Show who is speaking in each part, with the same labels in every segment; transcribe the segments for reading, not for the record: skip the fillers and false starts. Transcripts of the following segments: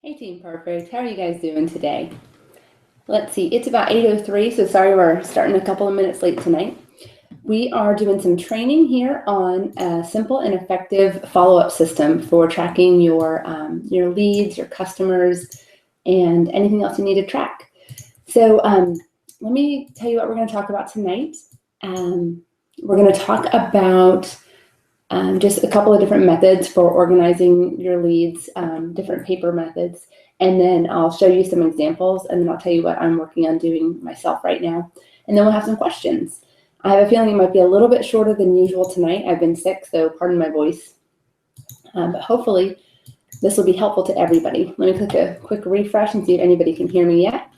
Speaker 1: Hey Team Perfect, how are you guys doing today? Let's see, it's about 8:03, so sorry we're starting a couple of minutes late tonight. We are doing some training here on a simple and effective follow-up system for tracking your leads, your customers, and anything else you need to track. So let me tell you what we're going to talk about tonight. We're going to talk about just a couple of different methods for organizing your leads, different paper methods, and then I'll show you some examples, and then I'll tell you what I'm working on doing myself right now, and then we'll have some questions. I have a feeling it might be a little bit shorter than usual tonight. I've been sick, so pardon my voice, but hopefully this will be helpful to everybody. Let me click a quick refresh and see if anybody can hear me yet.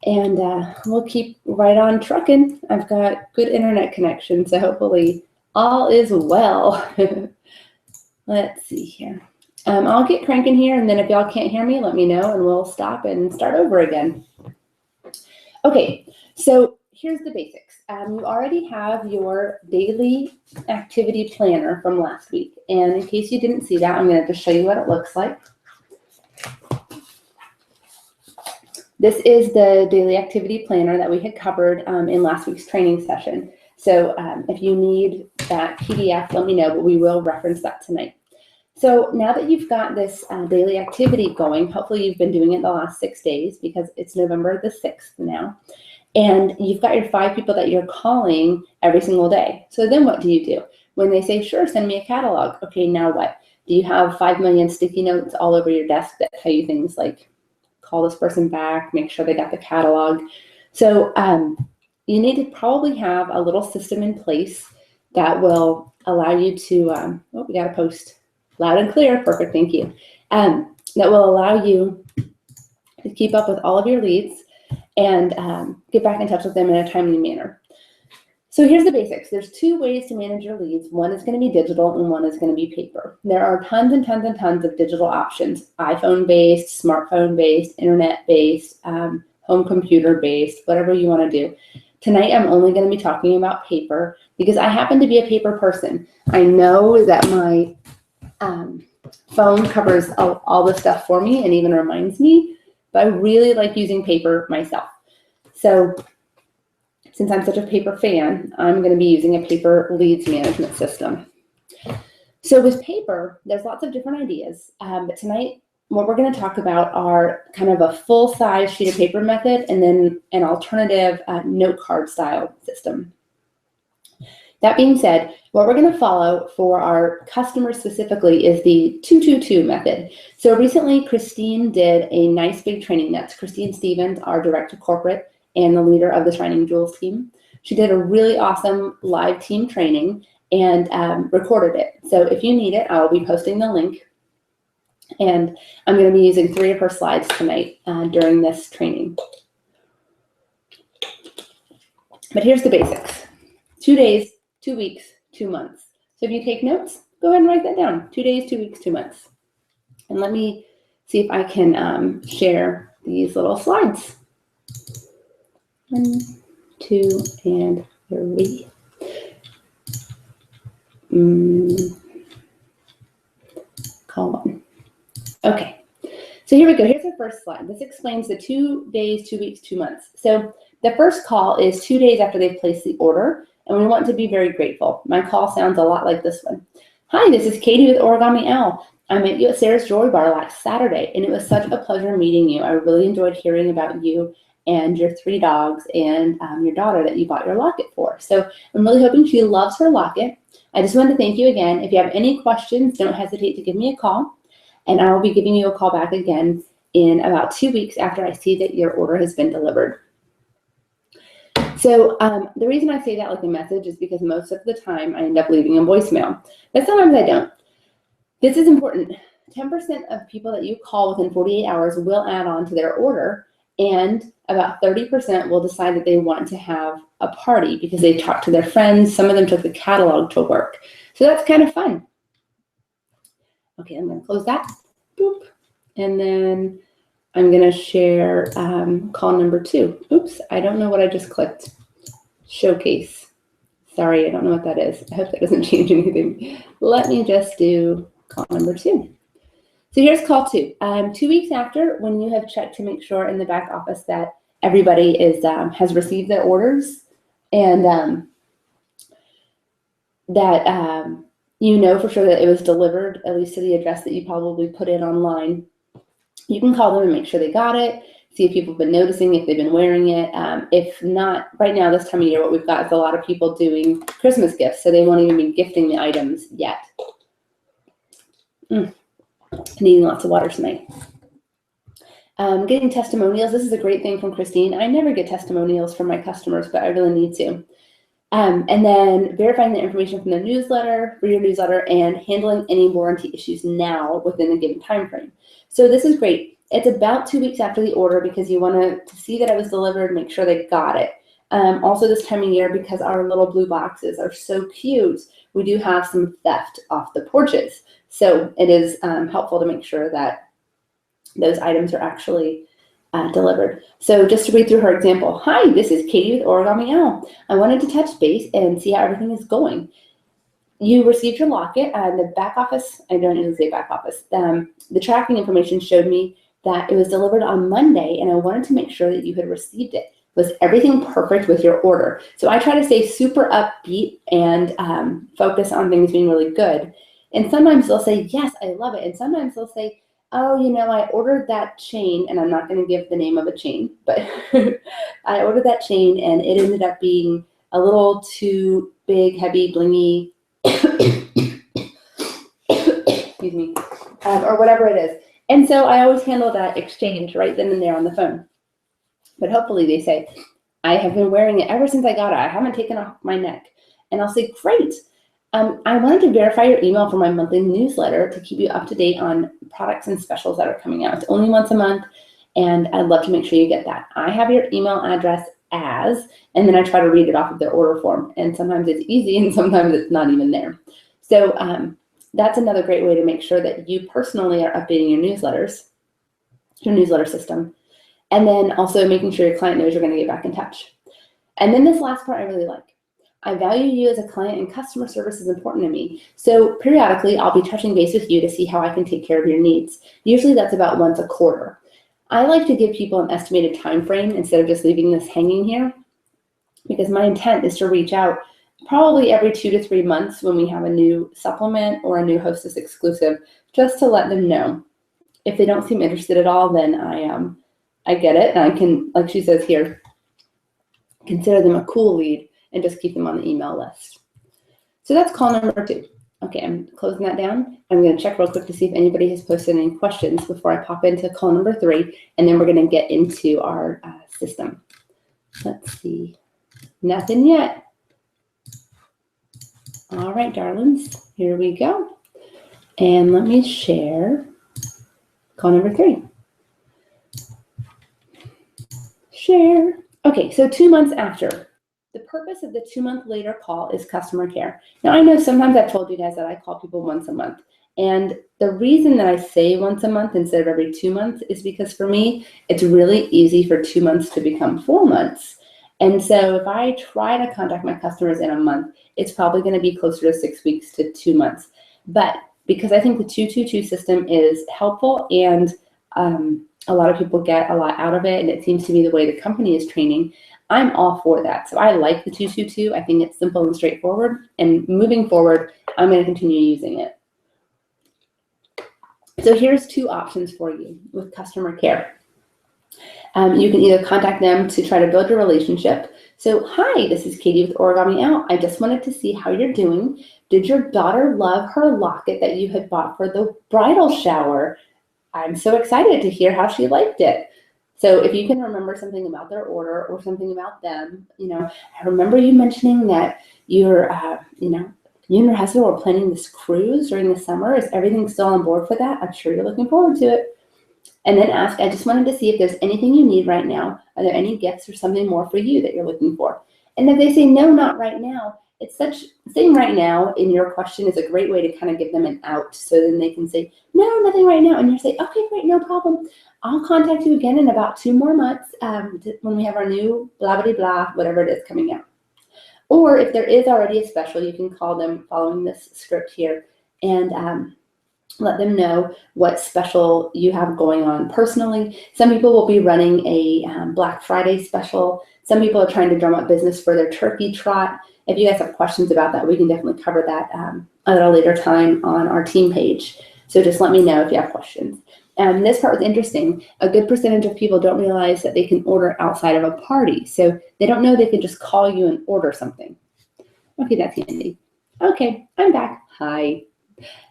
Speaker 1: And we'll keep right on trucking. I've got good internet connection, so hopefully all is well. Let's see here. I'll get cranking here, and then if y'all can't hear me, let me know, and we'll stop and start over again. Okay, so here's the basics. You already have your daily activity planner from last week, and in case you didn't see that, I'm going to just show you what it looks like. This is the daily activity planner that we had covered in last week's training session. So if you need that PDF, let me know, but we will reference that tonight. So now that you've got this daily activity going, hopefully you've been doing it the last 6 days because it's November the 6th now, and you've got your 5 people that you're calling every single day. So then what do you do? When they say, sure, send me a catalog. Okay, now what? Do you have 5 million sticky notes all over your desk that tell you things like, call this person back, make sure they got the catalog? So you need to probably have a little system in place that will allow you to, oh, we got a post loud and clear, perfect, thank you. That will allow you to keep up with all of your leads and get back in touch with them in a timely manner. So here's the basics. There's 2 ways to manage your leads. One is going to be digital and one is going to be paper. There are tons and tons and tons of digital options, iPhone-based, smartphone-based, internet-based, home computer-based, whatever you want to do. Tonight, I'm only going to be talking about paper because I happen to be a paper person. I know that my phone covers all the stuff for me and even reminds me, but I really like using paper myself. So since I'm such a paper fan, I'm going to be using a paper leads management system. So with paper, there's lots of different ideas, but tonight, what we're going to talk about are kind of a full-size sheet of paper method and then an alternative note card style system. That being said, what we're going to follow for our customers specifically is the 222 method. So recently, Christine did a nice big training. That's Christine Stevens, our director of corporate and the leader of the Shining Jewels team. She did a really awesome live team training and recorded it. So if you need it, I'll be posting the link. And I'm going to be using 3 of her slides tonight during this training. But here's the basics. 2 days, 2 weeks, 2 months. So if you take notes, go ahead and write that down. 2 days, 2 weeks, 2 months. And let me see if I can share these little slides. 1, 2, and 3. Call 1. Okay, so here we go. Here's the first slide. This explains the 2 days, 2 weeks, 2 months. So the first call is 2 days after they've placed the order, and we want to be very grateful. My call sounds a lot like this one. Hi, this is Katie with Origami Owl. I met you at Sarah's Joy Bar last Saturday, and it was such a pleasure meeting you. I really enjoyed hearing about you and your 3 dogs and your daughter that you bought your locket for. So I'm really hoping she loves her locket. I just wanted to thank you again. If you have any questions, don't hesitate to give me a call. And I will be giving you a call back again in about 2 weeks after I see that your order has been delivered. So the reason I say that like a message is because most of the time I end up leaving a voicemail, but sometimes I don't. This is important. 10% of people that you call within 48 hours will add on to their order, and about 30% will decide that they want to have a party because they talked to their friends. Some of them took the catalog to work. So that's kind of fun. Okay, I'm going to close that. Boop. And then I'm going to share call number 2. Oops, I don't know what I just clicked. Showcase. Sorry, I don't know what that is. I hope that doesn't change anything. Let me just do call number 2. So here's call 2. 2 weeks after, when you have checked to make sure in the back office that everybody is has received their orders, and that you know for sure that it was delivered, at least to the address that you probably put in online, you can call them and make sure they got it, see if people have been noticing, if they've been wearing it. If not, right now, this time of year, what we've got is a lot of people doing Christmas gifts, so they won't even be gifting the items yet. Needing lots of water tonight. Getting testimonials. This is a great thing from Christine. I never get testimonials from my customers, but I really need to. And then verifying the information from the newsletter, for your newsletter, and handling any warranty issues now within a given time frame. So this is great. It's about 2 weeks after the order because you want to see that it was delivered, make sure they got it. Also this time of year, because our little blue boxes are so cute, we do have some theft off the porches. So it is helpful to make sure that those items are actually delivered. So just to read through her example. Hi, this is Katie with Origami Owl. I wanted to touch base and see how everything is going. You received your locket and the back office, I don't usually say back office, the tracking information showed me that it was delivered on Monday and I wanted to make sure that you had received it. Was everything perfect with your order? So I try to stay super upbeat and focus on things being really good. And sometimes they'll say, yes, I love it. And sometimes they'll say, oh, you know, I ordered that chain, and I'm not going to give the name of a chain, but I ordered that chain and it ended up being a little too big, heavy, blingy, excuse me, or whatever it is. And so I always handle that exchange right then and there on the phone. But hopefully they say, I have been wearing it ever since I got it. I haven't taken off my neck. And I'll say, great. I wanted to verify your email for my monthly newsletter to keep you up to date on products and specials that are coming out. It's only once a month, and I'd love to make sure you get that. I have your email address as, and then I try to read it off of their order form. And sometimes it's easy, and sometimes it's not even there. So that's another great way to make sure that you personally are updating your newsletters, your newsletter system, and then also making sure your client knows you're going to get back in touch. And then this last part I really like. I value you as a client and customer service is important to me. So periodically, I'll be touching base with you to see how I can take care of your needs. Usually that's about once a quarter. I like to give people an estimated time frame instead of just leaving this hanging here, because my intent is to reach out probably every 2 to 3 months when we have a new supplement or a new Hostess exclusive, just to let them know. If they don't seem interested at all, then I get it, and I can, like she says here, consider them a cool lead and just keep them on the email list. So that's call number 2. Okay, I'm closing that down. I'm going to check real quick to see if anybody has posted any questions before I pop into call number 3, and then we're going to get into our system. Let's see. Nothing yet. All right, darlings, here we go. And let me share call number 3. Share. Okay, so 2 months after. The purpose of the 2 month later call is customer care. Now, I know sometimes I've told you guys that I call people once a month. And the reason that I say once a month instead of every 2 months is because for me, it's really easy for 2 months to become 4 months. And so if I try to contact my customers in a month, it's probably going to be closer to 6 weeks to 2 months. But because I think the 222 system is helpful and a lot of people get a lot out of it, and it seems to be the way the company is training, I'm all for that. So I like the 222. I think it's simple and straightforward. And moving forward, I'm going to continue using it. So here's 2 options for you with customer care. You can either contact them to try to build your relationship. So, hi, this is Katie with Origami Owl. I just wanted to see how you're doing. Did your daughter love her locket that you had bought for the bridal shower? I'm so excited to hear how she liked it. So if you can remember something about their order or something about them, you know, I remember you mentioning that you're, you and your husband were planning this cruise during the summer. Is everything still on board for that? I'm sure you're looking forward to it. And then ask, I just wanted to see if there's anything you need right now. Are there any gifts or something more for you that you're looking for? And if they say, no, not right now, it's such, saying right now in your question is a great way to kind of give them an out. So then they can say, no, nothing right now. And you say, okay, great, no problem. I'll contact you again in about 2 more months when we have our new blah, blah, blah, whatever it is coming out. Or if there is already a special, you can call them following this script here and Let them know what special you have going on personally. Some people will be running a Black Friday special. Some people are trying to drum up business for their turkey trot. If you guys have questions about that, we can definitely cover that at a later time on our team page. So just let me know if you have questions. This part was interesting. A good percentage of people don't realize that they can order outside of a party. So they don't know they can just call you and order something. Okay, that's handy. Okay, I'm back. Hi.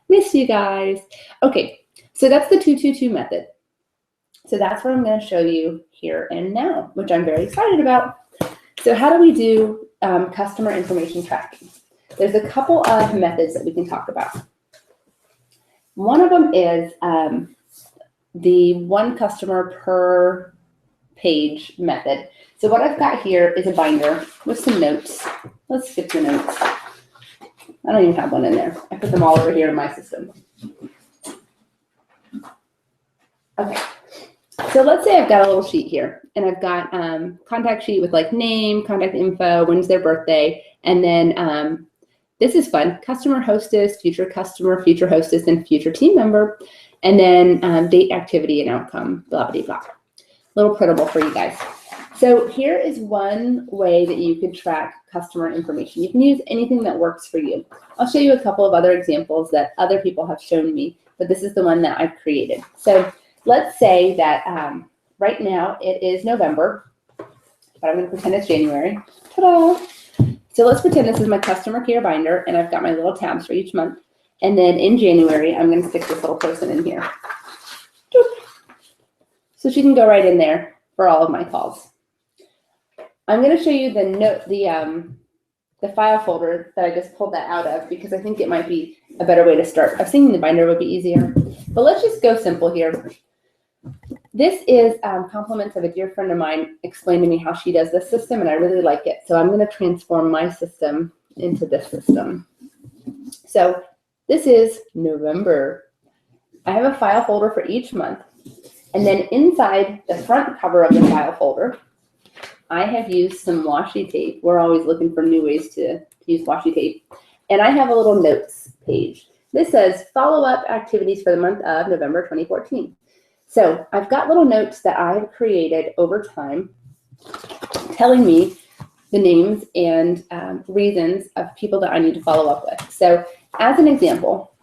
Speaker 1: Miss you guys. Okay, so that's the 222 method. So that's what I'm going to show you here and now, which I'm very excited about. So how do we do customer information tracking? There's a couple of methods that we can talk about. One of them is the one customer per page method. So what I've got here is a binder with some notes. Let's skip the notes. I don't even have one in there. I put them all over here in my system. Okay, so let's say I've got a little sheet here, and I've got contact sheet with like name, contact info, when's their birthday, and then this is fun, customer hostess, future customer, future hostess, and future team member, and then date, activity, and outcome, blah, blah, blah. A little printable for you guys. So here is one way that you can track customer information. You can use anything that works for you. I'll show you a couple of other examples that other people have shown me, but this is the one that I've created. So let's say that right now it is November, but I'm going to pretend it's January. Ta-da! So let's pretend this is my customer care binder, and I've got my little tabs for each month. And then in January, I'm going to stick this little person in here. Doop. So she can go right in there for all of my calls. I'm going to show you the file folder that I just pulled that out of because I think it might be a better way to start. I was thinking the binder would be easier, but let's just go simple here. This is compliments of a dear friend of mine explained to me how she does this system, and I really like it. So I'm going to transform my system into this system. So this is November. I have a file folder for each month, and then inside the front cover of the file folder, I have used some washi tape. We're always looking for new ways to use washi tape. And I have a little notes page. This says follow-up activities for the month of November 2014. So I've got little notes that I've created over time telling me the names and reasons of people that I need to follow up with. So as an example,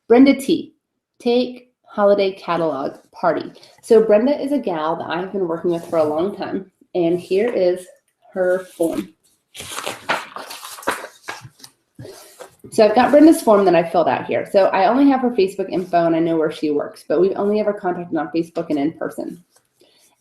Speaker 1: Brenda T. Take holiday catalog party. So Brenda is a gal that I've been working with for a long time, and here is her form. So I've got Brenda's form that I filled out here. So I only have her Facebook info and I know where she works, but we've only ever contacted on Facebook and in person.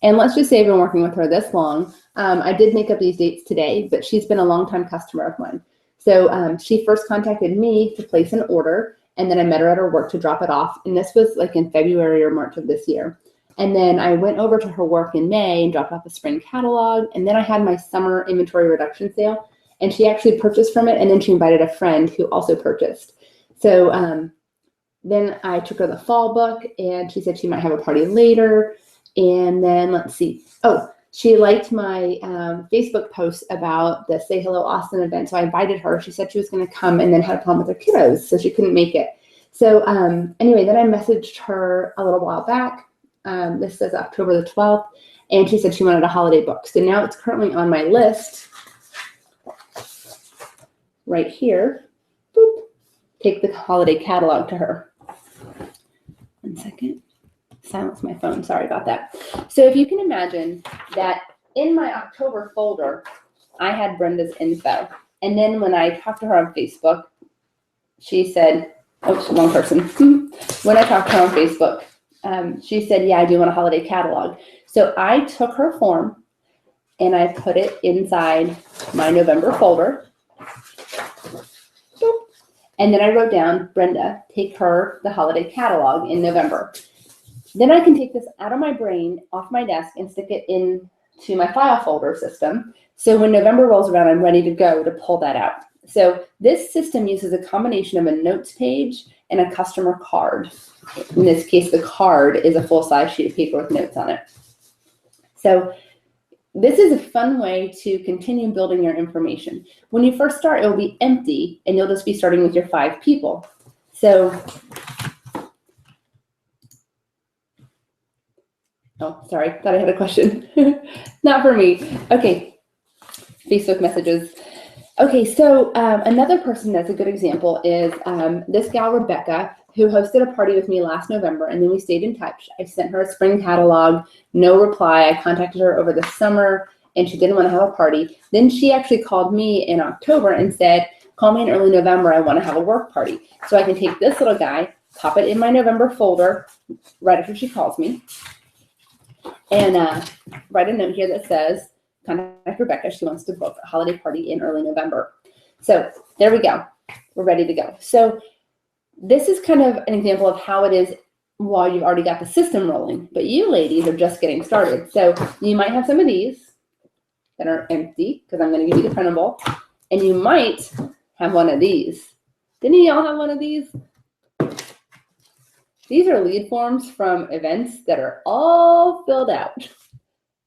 Speaker 1: And let's just say I've been working with her this long. I did make up these dates today, but she's been a longtime customer of mine. So she first contacted me to place an order, and then I met her at her work to drop it off. And this was like in February or March of this year. And then I went over to her work in May and dropped off a spring catalog. And then I had my summer inventory reduction sale, and she actually purchased from it. And then she invited a friend who also purchased. So then I took her the fall book, and she said she might have a party later. And then let's see. Oh, she liked my Facebook post about the Say Hello Austin event. So I invited her. She said she was going to come, and then had a problem with her kiddos, so she couldn't make it. So anyway, then I messaged her a little while back. This says October the 12th. And she said she wanted a holiday book. So now it's currently on my list right here. Boop. Take the holiday catalog to her. 1 second. Silence my phone. Sorry about that. So if you can imagine that in my October folder, I had Brenda's info. And then when I talked to her on Facebook, she said, oops, wrong person. When I talked to her on Facebook, she said, yeah, I do want a holiday catalog. So I took her form and I put it inside my November folder. Boop. And then I wrote down, Brenda, take her the holiday catalog in November. Then I can take this out of my brain, off my desk, and stick it into my file folder system. So when November rolls around, I'm ready to go to pull that out. So this system uses a combination of a notes page and a customer card. In this case, the card is a full-size sheet of paper with notes on it. So this is a fun way to continue building your information. When you first start, it will be empty, and you'll just be starting with your 5 people. So, oh, sorry, thought I had a question. Not for me. Okay, Facebook messages. Okay, so another person that's a good example is this gal, Rebecca, who hosted a party with me last November, and then we stayed in touch. I sent her a spring catalog, no reply. I contacted her over the summer, and she didn't want to have a party. Then she actually called me in October and said, call me in early November, I want to have a work party. So I can take this little guy, pop it in my November folder right after she calls me, and write a note here that says, contact Rebecca, she wants to book a holiday party in early November. So there we go, we're ready to go. So this is kind of an example of how it is while you've already got the system rolling, but you ladies are just getting started. So you might have some of these that are empty, because I'm going to give you the printable, and you might have one of these. Didn't y'all have one of these? These are lead forms from events that are all filled out.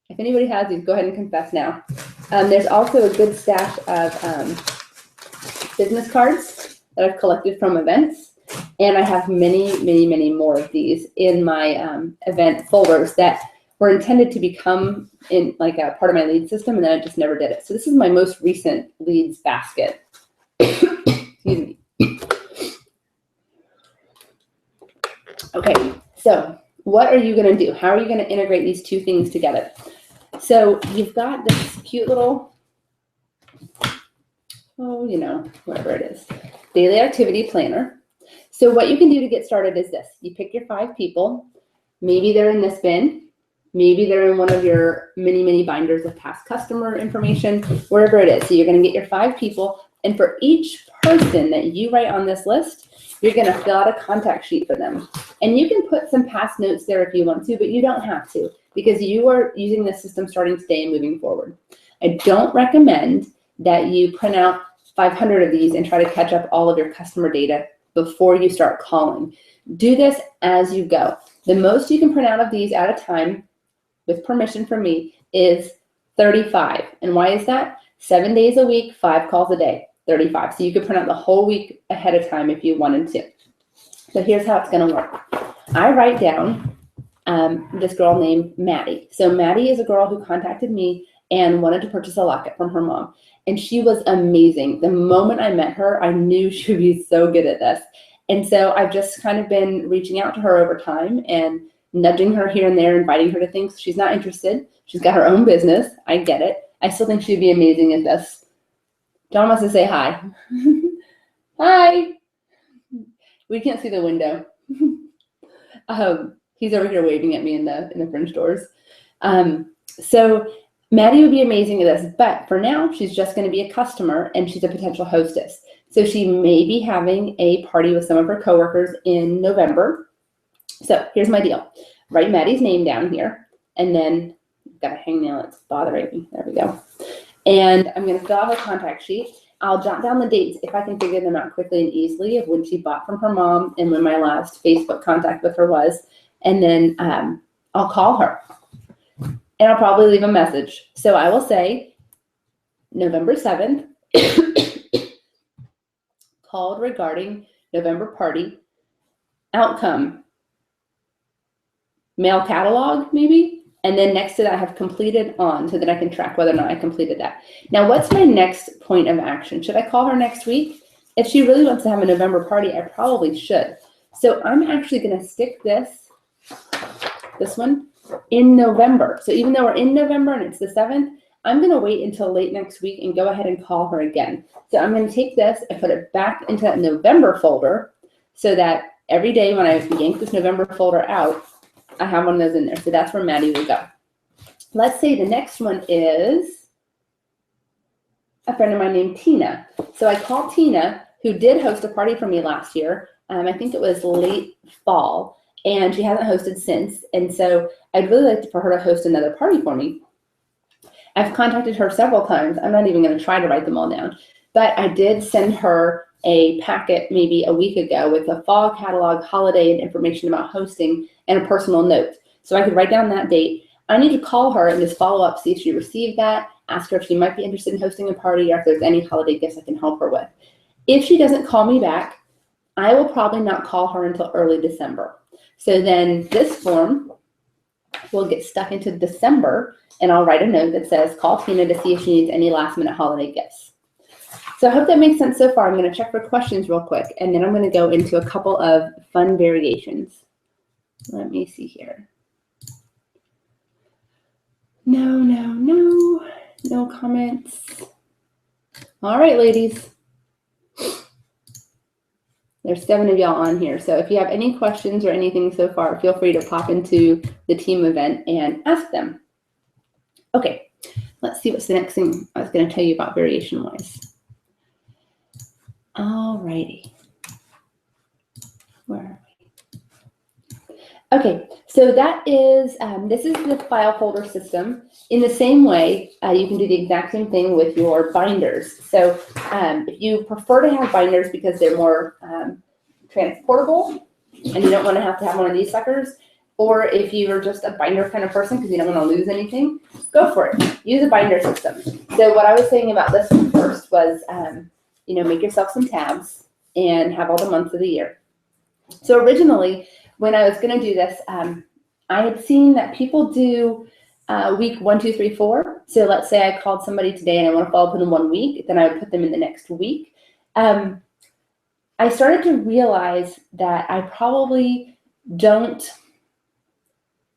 Speaker 1: If anybody has these, go ahead and confess now. There's also a good stash of business cards that I've collected from events. And I have many, many, many more of these in my event folders that were intended to become in like a part of my lead system, and then I just never did it. So this is my most recent leads basket. Excuse me. Okay, so what are you going to do? How are you going to integrate these two things together? So you've got this cute little, oh, you know, whatever it is, daily activity planner. So what you can do to get started is this. You pick your 5 people. Maybe they're in this bin. Maybe they're in one of your many, many binders of past customer information, wherever it is. So you're going to get your 5 people. And for each person that you write on this list, you're going to fill out a contact sheet for them. And you can put some past notes there if you want to, but you don't have to, because you are using this system starting today and moving forward. I don't recommend that you print out 500 of these and try to catch up all of your customer data before you start calling. Do this as you go. The most you can print out of these at a time, with permission from me, is 35. And why is that? 7 days a week, 5 calls a day, 35. So you could print out the whole week ahead of time if you wanted to. So here's how it's going to work. I write down this girl named Maddie. So Maddie is a girl who contacted me and wanted to purchase a locket from her mom. And she was amazing. The moment I met her, I knew she would be so good at this. And so I've just kind of been reaching out to her over time and nudging her here and there, inviting her to things. She's not interested. She's got her own business. I get it. I still think she'd be amazing at this. John wants to say hi. Hi. We can't see the window. He's over here waving at me in the French doors. So Maddie would be amazing at this, but for now, she's just going to be a customer, and she's a potential hostess. So she may be having a party with some of her coworkers in November. So here's my deal. Write Maddie's name down here, and then I've got a hangnail that's bothering me. There we go. And I'm going to fill out her contact sheet. I'll jot down the dates if I can figure them out quickly and easily of when she bought from her mom and when my last Facebook contact with her was. And then I'll call her. And I'll probably leave a message. So I will say, November 7th, called regarding November party, outcome, mail catalog maybe, and then next to that I have completed on, so that I can track whether or not I completed that. Now what's my next point of action? Should I call her next week? If she really wants to have a November party, I probably should. So I'm actually going to stick this one, in November. So even though we're in November and it's the 7th, I'm going to wait until late next week and go ahead and call her again. So I'm going to take this and put it back into that November folder so that every day when I yank this November folder out, I have one of those in there. So that's where Maddie will go. Let's say the next one is a friend of mine named Tina. So I called Tina, who did host a party for me last year. I think it was late fall, and she hasn't hosted since. And so I'd really like for her to host another party for me. I've contacted her several times. I'm not even going to try to write them all down. But I did send her a packet maybe a week ago with a fall catalog, holiday, and information about hosting, and a personal note. So I could write down that date. I need to call her and just follow up, see if she received that, ask her if she might be interested in hosting a party or if there's any holiday gifts I can help her with. If she doesn't call me back, I will probably not call her until early December. So then this form will get stuck into December, and I'll write a note that says, call Tina to see if she needs any last minute holiday gifts. So I hope that makes sense so far. I'm going to check for questions real quick, and then I'm going to go into a couple of fun variations. Let me see here. No comments. All right, ladies. There's 7 of y'all on here. So if you have any questions or anything so far, feel free to pop into the team event and ask them. Okay, let's see what's the next thing I was going to tell you about variation-wise. All righty. Where are we? Okay, so that is, this is the file folder system. In the same way, you can do the exact same thing with your binders. So if you prefer to have binders because they're more transportable and you don't want to have one of these suckers, or if you're just a binder kind of person because you don't want to lose anything, go for it. Use a binder system. So what I was saying about this one first was, make yourself some tabs and have all the months of the year. So originally, when I was going to do this, I had seen that people do week 1, 2, 3, 4. So let's say I called somebody today and I want to follow up in 1 week, then I would put them in the next week. I started to realize that I probably don't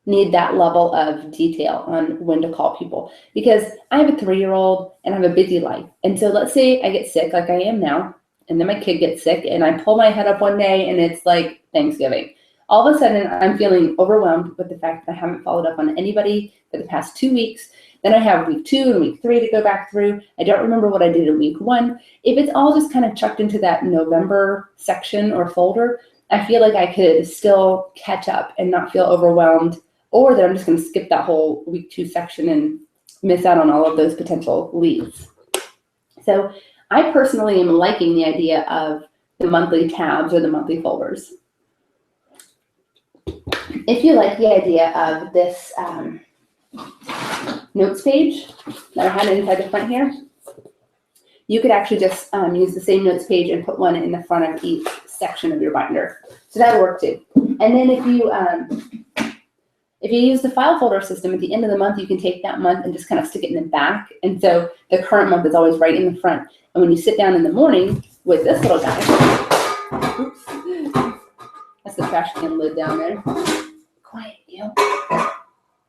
Speaker 1: need that level of detail on when to call people, because I have a 3-year-old and I have a busy life. And so let's say I get sick like I am now, and then my kid gets sick and I pull my head up one day and it's like Thanksgiving. All of a sudden I'm feeling overwhelmed with the fact that I haven't followed up on anybody for the past 2 weeks. Then I have week 2 and week 3 to go back through. I don't remember what I did in week 1. If it's all just kind of chucked into that November section or folder, I feel like I could still catch up and not feel overwhelmed, or that I'm just going to skip that whole week 2 section and miss out on all of those potential leads. So I personally am liking the idea of the monthly tabs or the monthly folders. If you like the idea of this notes page that I had inside the front here, you could actually just use the same notes page and put one in the front of each section of your binder. So that would work too. And then if you use the file folder system, at the end of the month, you can take that month and just kind of stick it in the back. And so the current month is always right in the front. And when you sit down in the morning with this little guy, oops, that's the trash can lid down there. Quiet, you.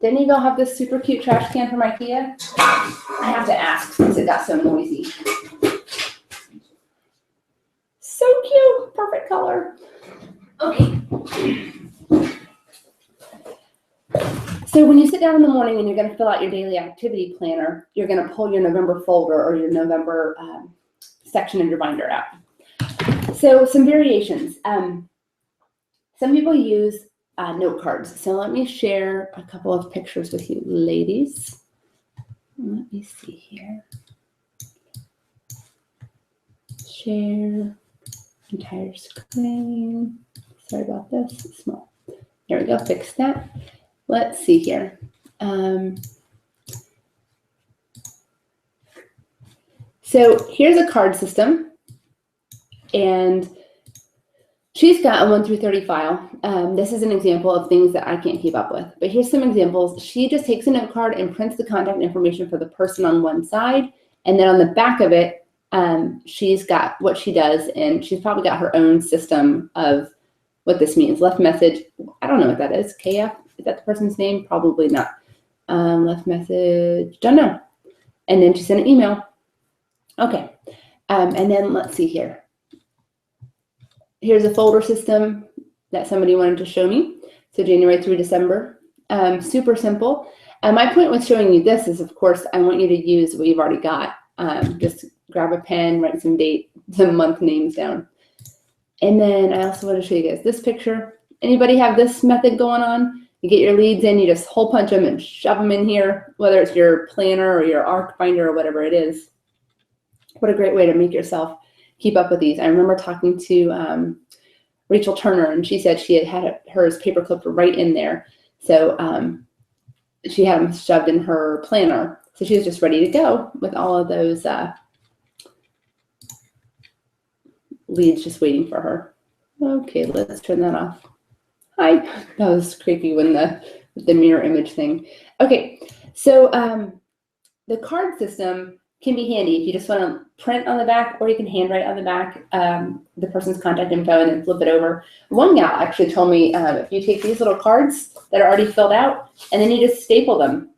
Speaker 1: Didn't you all have this super cute trash can from IKEA? I have to ask since it got so noisy. So cute, perfect color. Okay. So when you sit down in the morning and you're going to fill out your daily activity planner, you're going to pull your November folder or your November section of your binder out. So some variations. Some people use note cards. So let me share a couple of pictures with you, ladies. Let me see here. Share entire screen. Sorry about this. It's small. There we go. Fix that. Let's see here. So here's a card system, and she's got a 1 through 30 file. This is an example of things that I can't keep up with, but here's some examples. She just takes a note card and prints the contact information for the person on one side, and then on the back of it, she's got what she does, and she's probably got her own system of what this means. Left message, I don't know what that is. KF, is that the person's name? Probably not. Left message, don't know. And then she sent an email. Okay, and then let's see here. Here's a folder system that somebody wanted to show me. So January through December, super simple. And my point with showing you this is, of course, I want you to use what you've already got. Just grab a pen, write some date, some month names down. And then I also want to show you guys this picture. Anybody have this method going on? You get your leads in, you just hole punch them and shove them in here, whether it's your planner or your ARC binder or whatever it is. What a great way to make yourself keep up with these. I remember talking to Rachel Turner, and she said she had hers paper clipped right in there. So she had them shoved in her planner. So she was just ready to go with all of those leads just waiting for her. Okay, let's turn that off. Hi, that was creepy when the mirror image thing. Okay, so the card system can be handy if you just want to print on the back, or you can handwrite on the back the person's contact info and then flip it over. One gal actually told me if you take these little cards that are already filled out and then you just staple them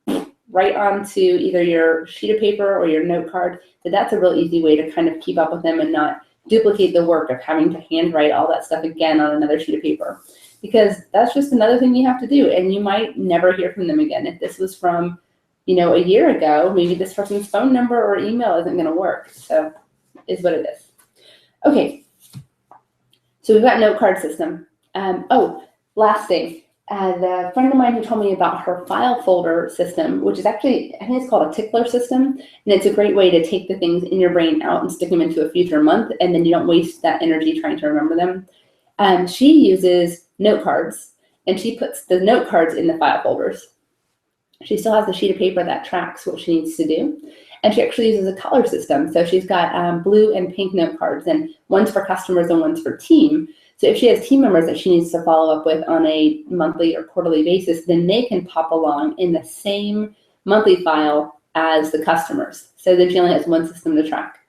Speaker 1: right onto either your sheet of paper or your note card, that's a real easy way to kind of keep up with them and not duplicate the work of having to handwrite all that stuff again on another sheet of paper. Because that's just another thing you have to do, and you might never hear from them again. If this was from, you know, a year ago, maybe this person's phone number or email isn't going to work. So is what it is. Okay, so we've got note card system. Oh, last thing. The friend of mine who told me about her file folder system, which is actually, I think it's called a tickler system, and it's a great way to take the things in your brain out and stick them into a future month, and then you don't waste that energy trying to remember them. She uses note cards, and she puts the note cards in the file folders. She still has the sheet of paper that tracks what she needs to do, and she actually uses a color system. So she's got blue and pink note cards, and one's for customers and one's for team. So if she has team members that she needs to follow up with on a monthly or quarterly basis, then they can pop along in the same monthly file as the customers. So then she only has one system to track.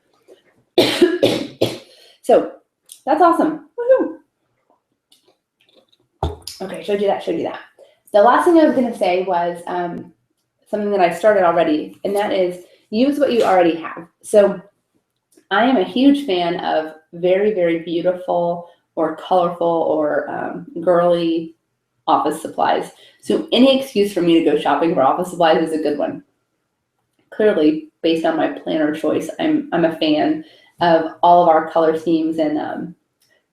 Speaker 1: So that's awesome. Woohoo! Okay, showed you that. The last thing I was going to say was something that I started already, and that is use what you already have. So I am a huge fan of very, very beautiful or colorful or girly office supplies. So any excuse for me to go shopping for office supplies is a good one. Clearly, based on my planner choice, I'm a fan of all of our color schemes and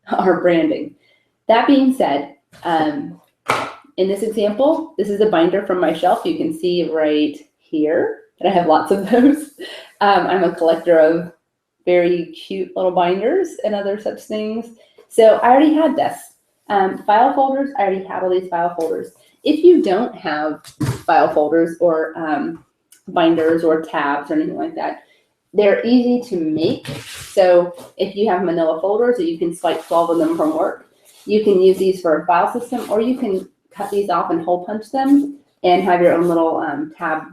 Speaker 1: our branding. That being said, in this example, this is a binder from my shelf. You can see right here that I have lots of those. I'm a collector of very cute little binders and other such things. So I already had this. File folders, I already have all these file folders. If you don't have file folders or binders or tabs or anything like that, they're easy to make. So if you have manila folders that you can swipe 12 of them from work, you can use these for a file system, or you can cut these off and hole punch them and have your own little tab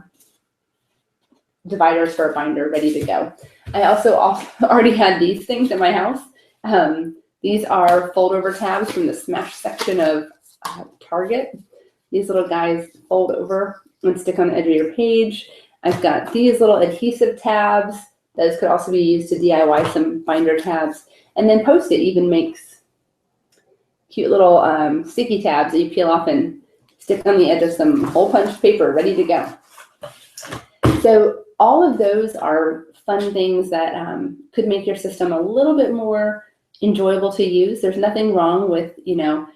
Speaker 1: dividers for a binder ready to go. I also already had these things in my house. These are fold over tabs from the Smash section of Target. These little guys fold over and stick on the edge of your page. I've got these little adhesive tabs. Those could also be used to DIY some binder tabs. And then Post-it even makes cute little sticky tabs that you peel off and stick on the edge of some hole punched paper ready to go. So all of those are fun things that could make your system a little bit more enjoyable to use. There's nothing wrong with, you know,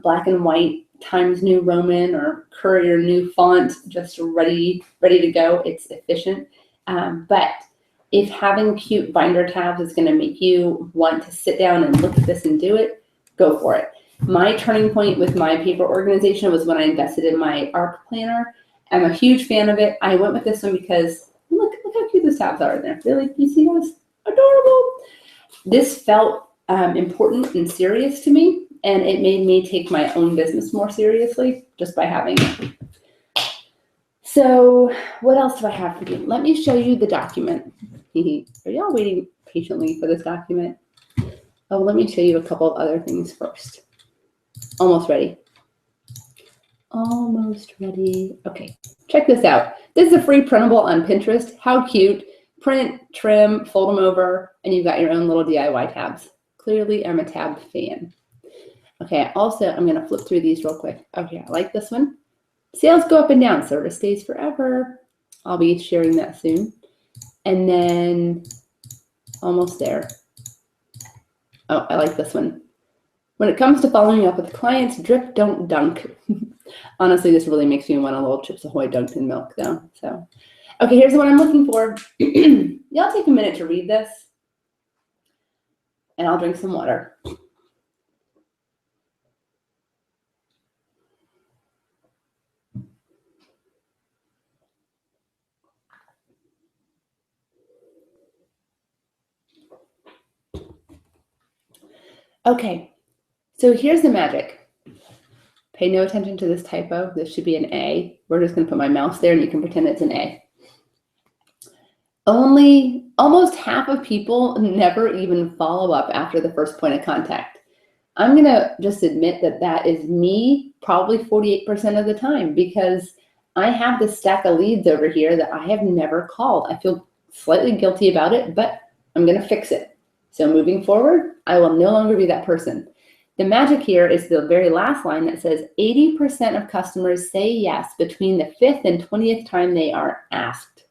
Speaker 1: black and white Times New Roman or Courier New font, just ready to go. It's efficient. But if having cute binder tabs is going to make you want to sit down and look at this and do it, go for it. My turning point with my paper organization was when I invested in my ARC planner. I'm a huge fan of it. I went with this one because look how cute those tabs are in there. Really, you see those? Adorable. This felt important and serious to me, and it made me take my own business more seriously just by having it. So what else do I have for you? Let me show you the document. Are y'all waiting patiently for this document? Oh, let me show you a couple of other things first. Almost ready. Almost ready. Okay, check this out. This is a free printable on Pinterest. How cute. Print, trim, fold them over, and you've got your own little DIY tabs. Clearly, I'm a tab fan. Okay, also, I'm going to flip through these real quick. Okay, I like this one. Sales go up and down. Service stays forever. I'll be sharing that soon. And then, almost there. Oh, I like this one. When it comes to following up with clients, drip, don't dunk. Honestly, this really makes me want a little Chips Ahoy dunked in milk, though. So, okay, here's what I'm looking for. Y'all take a minute to read this, and I'll drink some water. Okay, so here's the magic. Pay no attention to this typo. This should be an A. We're just going to put my mouse there and you can pretend it's an A. Almost half of people never even follow up after the first point of contact. I'm going to just admit that that is me probably 48% of the time, because I have this stack of leads over here that I have never called. I feel slightly guilty about it, but I'm going to fix it. So moving forward, I will no longer be that person. The magic here is the very last line that says 80% of customers say yes between the 5th and 20th time they are asked.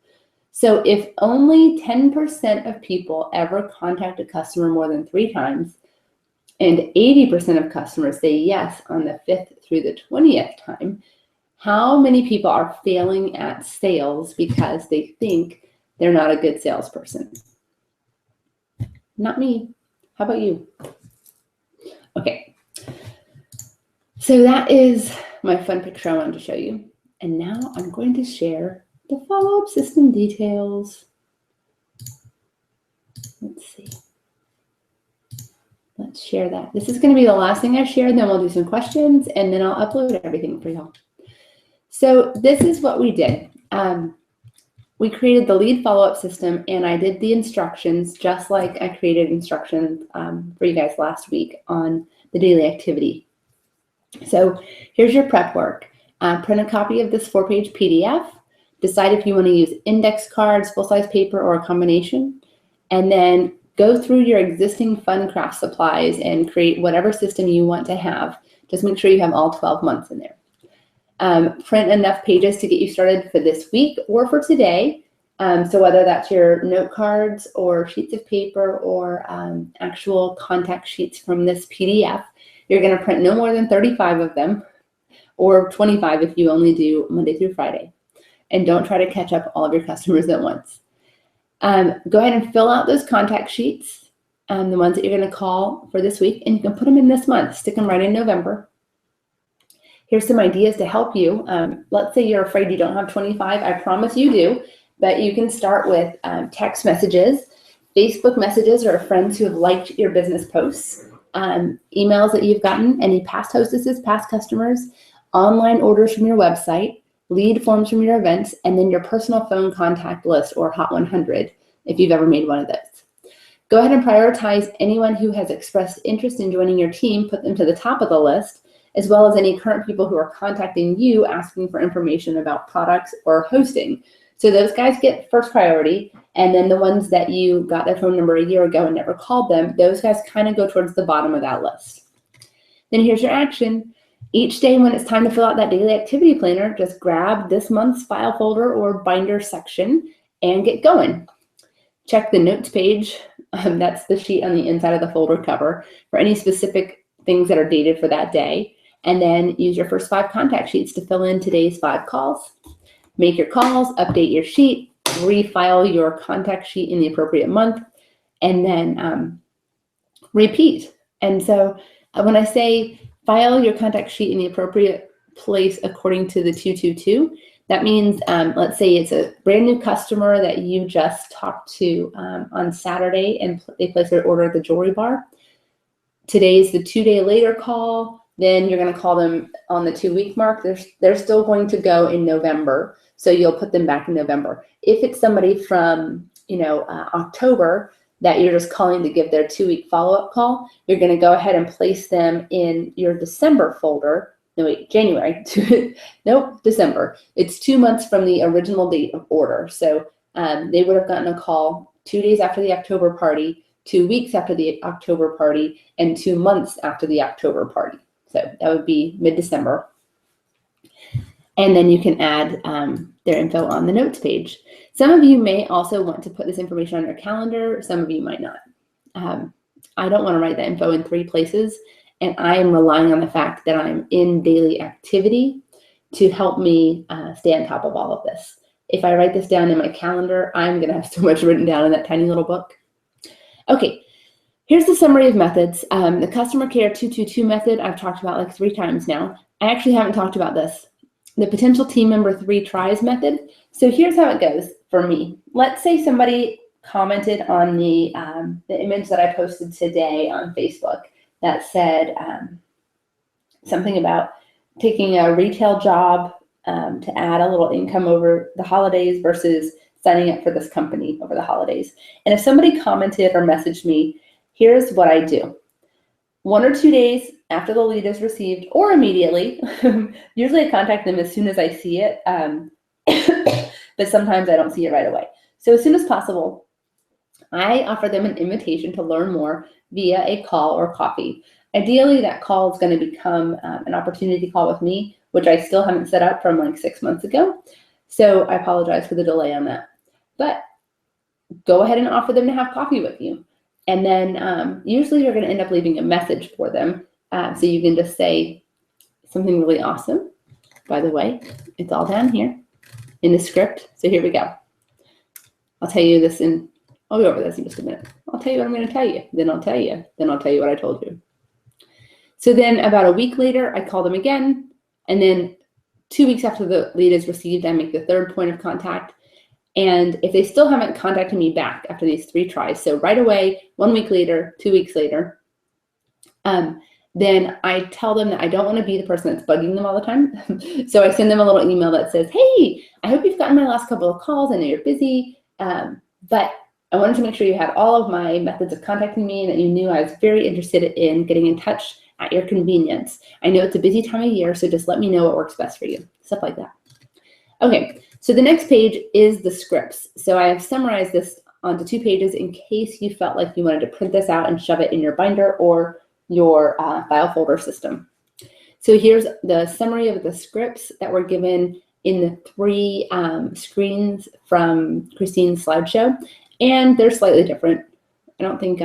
Speaker 1: So if only 10% of people ever contact a customer more than 3 times, and 80% of customers say yes on the 5th through the 20th time, how many people are failing at sales because they think they're not a good salesperson? Not me. How about you? Okay. So that is my fun picture I wanted to show you. And now I'm going to share the follow-up system details. Let's see. Let's share that. This is going to be the last thing I share, then we'll do some questions, and then I'll upload everything for y'all. So this is what we did. We created the lead follow-up system, and I did the instructions just like I created instructions for you guys last week on the daily activity. So here's your prep work. Print a copy of this 4-page PDF. Decide if you want to use index cards, full-size paper, or a combination. And then go through your existing fun craft supplies and create whatever system you want to have. Just make sure you have all 12 months in there. Print enough pages to get you started for this week or for today. So whether that's your note cards or sheets of paper or actual contact sheets from this PDF, you're going to print no more than 35 of them, or 25 if you only do Monday through Friday. And don't try to catch up all of your customers at once. Go ahead and fill out those contact sheets, the ones that you're going to call for this week, and you can put them in this month. Stick them right in November. Here's some ideas to help you. Let's say you're afraid you don't have 25. I promise you do, but you can start with text messages, Facebook messages, or friends who have liked your business posts, emails that you've gotten, any past hostesses, past customers, online orders from your website, lead forms from your events, and then your personal phone contact list, or Hot 100, if you've ever made one of those. Go ahead and prioritize anyone who has expressed interest in joining your team, put them to the top of the list, as well as any current people who are contacting you asking for information about products or hosting. So those guys get first priority, and then the ones that you got their phone number a year ago and never called them, those guys kind of go towards the bottom of that list. Then here's your action. Each day when it's time to fill out that daily activity planner, just grab this month's file folder or binder section and get going. Check the notes page. That's the sheet on the inside of the folder cover for any specific things that are dated for that day. And then use your first 5 contact sheets to fill in today's 5 calls. Make your calls, update your sheet, refile your contact sheet in the appropriate month, and then repeat. And so when I say file your contact sheet in the appropriate place according to the 222, that means, let's say it's a brand new customer that you just talked to on Saturday and they placed their order at the jewelry bar. Today's the 2-day later call. Then you're going to call them on the 2-week mark. They're still going to go in November, so you'll put them back in November. If it's somebody from October that you're just calling to give their 2-week follow-up call, you're going to go ahead and place them in your December folder. No, wait, January. Nope, December. It's 2 months from the original date of order. So they would have gotten a call 2 days after the October party, 2 weeks after the October party, and 2 months after the October party. So that would be mid-December. And then you can add their info on the notes page. Some of you may also want to put this information on your calendar. Some of you might not. I don't want to write that info in 3 places. And I am relying on the fact that I'm in daily activity to help me stay on top of all of this. If I write this down in my calendar, I'm going to have so much written down in that tiny little book. Okay. Here's the summary of methods. The customer care 222 method I've talked about like 3 times now. I actually haven't talked about this. The potential team member 3 tries method. So here's how it goes for me. Let's say somebody commented on the image that I posted today on Facebook. that said something about taking a retail job to add a little income over the holidays versus signing up for this company over the holidays. And if somebody commented or messaged me, here's what I do. 1 or 2 days after the lead is received, or immediately, usually I contact them as soon as I see it, but sometimes I don't see it right away. So as soon as possible, I offer them an invitation to learn more via a call or coffee. Ideally, that call is going to become an opportunity call with me, which I still haven't set up from like 6 months ago. So I apologize for the delay on that. But go ahead and offer them to have coffee with you. And then usually you're going to end up leaving a message for them. So you can just say something really awesome. By the way, it's all down here in the script. So here we go. I'll tell you this I'll go over this in just a minute. I'll tell you what I'm going to tell you. Then I'll tell you. Then I'll tell you what I told you. So then about a week later, I call them again. And then 2 weeks after the lead is received, I make the third point of contact. And if they still haven't contacted me back after these 3 tries, so right away, 1 week later, 2 weeks later, then I tell them that I don't want to be the person that's bugging them all the time. So I send them a little email that says, hey, I hope you've gotten my last couple of calls. I know you're busy, but I wanted to make sure you had all of my methods of contacting me and that you knew I was very interested in getting in touch at your convenience. I know it's a busy time of year, so just let me know what works best for you, stuff like that. Okay, so the next page is the scripts. So I have summarized this onto 2 pages in case you felt like you wanted to print this out and shove it in your binder or your file folder system. So here's the summary of the scripts that were given in the 3 screens from Christine's slideshow, and they're slightly different. I don't think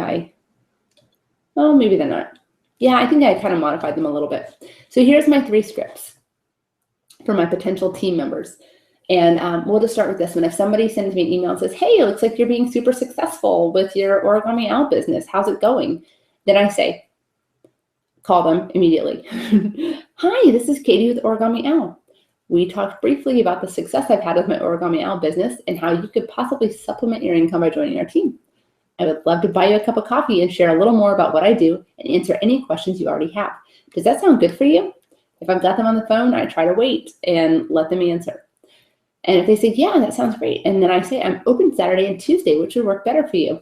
Speaker 1: well, maybe they're not. Yeah, I think I kind of modified them a little bit. So here's my 3 scripts for my potential team members. And we'll just start with this one. If somebody sends me an email and says, hey, it looks like you're being super successful with your Origami Owl business. How's it going? Then I say, call them immediately. Hi, this is Katie with Origami Owl. We talked briefly about the success I've had with my Origami Owl business and how you could possibly supplement your income by joining our team. I would love to buy you a cup of coffee and share a little more about what I do and answer any questions you already have. Does that sound good for you? If I've got them on the phone, I try to wait and let them answer. And if they say, yeah, that sounds great. And then I say, I'm open Saturday and Tuesday, which would work better for you.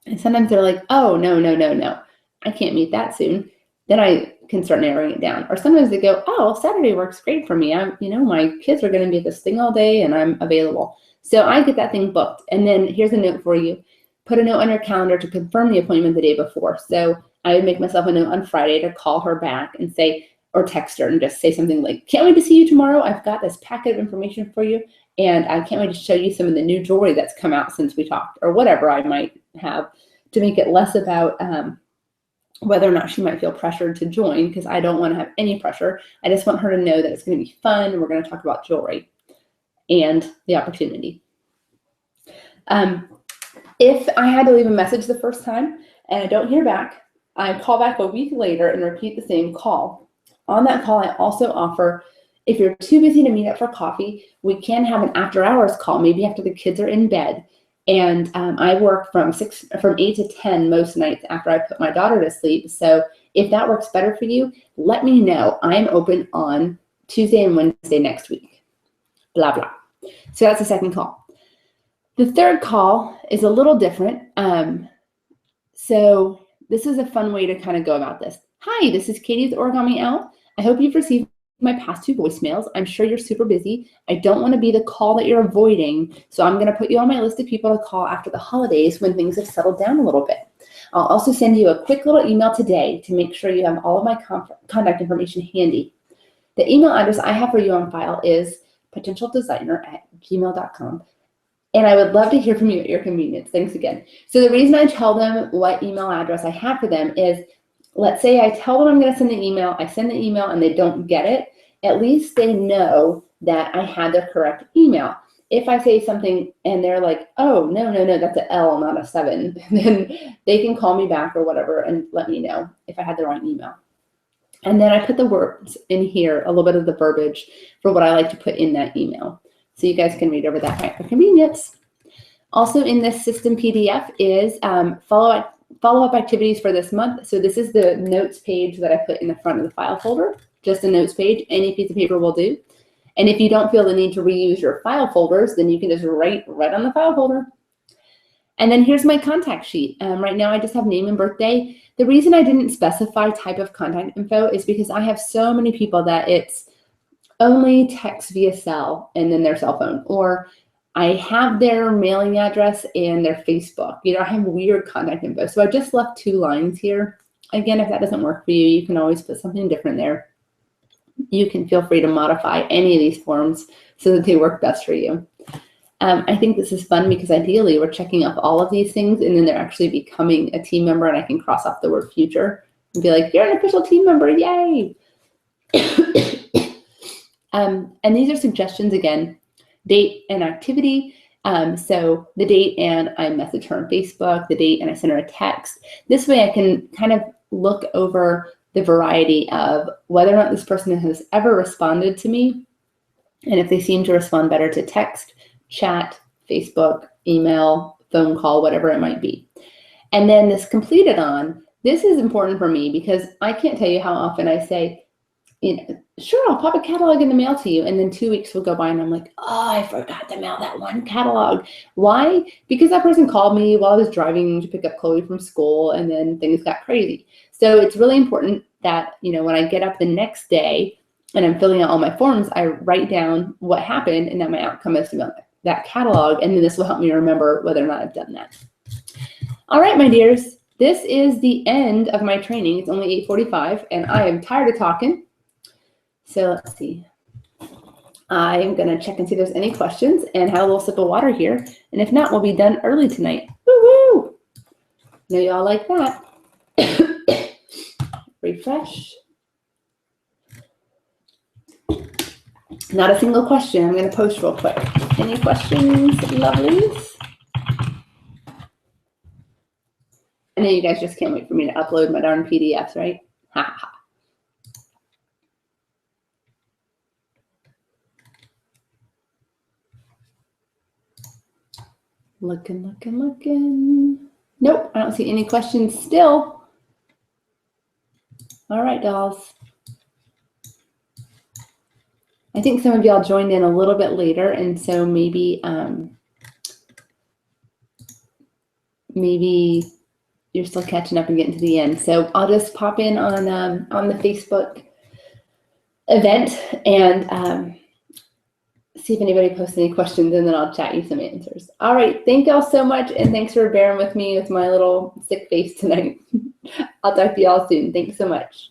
Speaker 1: And sometimes they're like, oh, no. I can't meet that soon. Then I can start narrowing it down. Or sometimes they go, oh, Saturday works great for me. My kids are going to be at this thing all day and I'm available. So I get that thing booked. And then here's a note for you. Put a note on your calendar to confirm the appointment the day before. So I would make myself a note on Friday to call her back and say, or text her and just say something like, can't wait to see you tomorrow. I've got this packet of information for you. And I can't wait to show you some of the new jewelry that's come out since we talked, or whatever I might have, to make it less about whether or not she might feel pressured to join, because I don't want to have any pressure. I just want her to know that it's going to be fun and we're going to talk about jewelry and the opportunity. If I had to leave a message the first time and I don't hear back, I call back a week later and repeat the same call. On that call, I also offer, if you're too busy to meet up for coffee, we can have an after hours call, maybe after the kids are in bed. And I work from 8 to 10 most nights after I put my daughter to sleep. So if that works better for you, let me know. I'm open on Tuesday and Wednesday next week. Blah, blah. So that's the second call. The third call is a little different. So this is a fun way to kind of go about this. Hi, this is Katie with Origami Owl. I hope you've received my past 2 voicemails. I'm sure you're super busy. I don't want to be the call that you're avoiding, so I'm going to put you on my list of people to call after the holidays when things have settled down a little bit. I'll also send you a quick little email today to make sure you have all of my contact information handy. The email address I have for you on file is potentialdesigner@gmail.com. And I would love to hear from you at your convenience. Thanks again. So the reason I tell them what email address I have for them is, let's say I tell them I'm going to send the email, I send the email and they don't get it, at least they know that I had the correct email. If I say something and they're like, oh, no, that's an L, not a 7, then they can call me back or whatever and let me know if I had the wrong email. And then I put the words in here, a little bit of the verbiage for what I like to put in that email. So you guys can read over that at your convenience. Also in this system PDF is follow-up follow-up activities for this month. So this is the notes page that I put in the front of the file folder, just a notes page. Any piece of paper will do. And if you don't feel the need to reuse your file folders, then you can just write right on the file folder. And then here's my contact sheet. Right now I just have name and birthday. The reason I didn't specify type of contact info is because I have so many people that it's only text via cell and then their cell phone, or I have their mailing address and their Facebook. You know, I have weird contact info. So I just left 2 lines here. Again, if that doesn't work for you, you can always put something different there. You can feel free to modify any of these forms so that they work best for you. I think this is fun because ideally we're checking off all of these things and then they're actually becoming a team member, and I can cross off the word future and be like, you're an official team member, yay. And these are suggestions again, date and activity. So the date and I message her on Facebook, the date and I send her a text. This way I can kind of look over the variety of whether or not this person has ever responded to me, and if they seem to respond better to text, chat, Facebook, email, phone call, whatever it might be. And then this completed on, this is important for me because I can't tell you how often I say, you know, sure, I'll pop a catalog in the mail to you. And then 2 weeks will go by and I'm like, oh, I forgot to mail that one catalog. Why? Because that person called me while I was driving to pick up Chloe from school, and then things got crazy. So it's really important that, you know, when I get up the next day and I'm filling out all my forms, I write down what happened and that my outcome is to mail that catalog. And then this will help me remember whether or not I've done that. All right, my dears, this is the end of my training. It's only 8:45 and I am tired of talking. So let's see. I'm going to check and see if there's any questions and have a little sip of water here. And if not, we'll be done early tonight. Woo-hoo! Know y'all like that. Refresh. Not a single question. I'm going to post real quick. Any questions, lovelies? I know you guys just can't wait for me to upload my darn PDFs, right? Ha ha. Looking. Nope, I don't see any questions still. All right, dolls. I think some of y'all joined in a little bit later, and so maybe maybe you're still catching up and getting to the end. So I'll just pop in on the Facebook event and see if anybody posts any questions, and then I'll chat you some answers. All right, thank y'all so much, and thanks for bearing with me with my little sick face tonight. I'll talk to y'all soon. Thanks so much.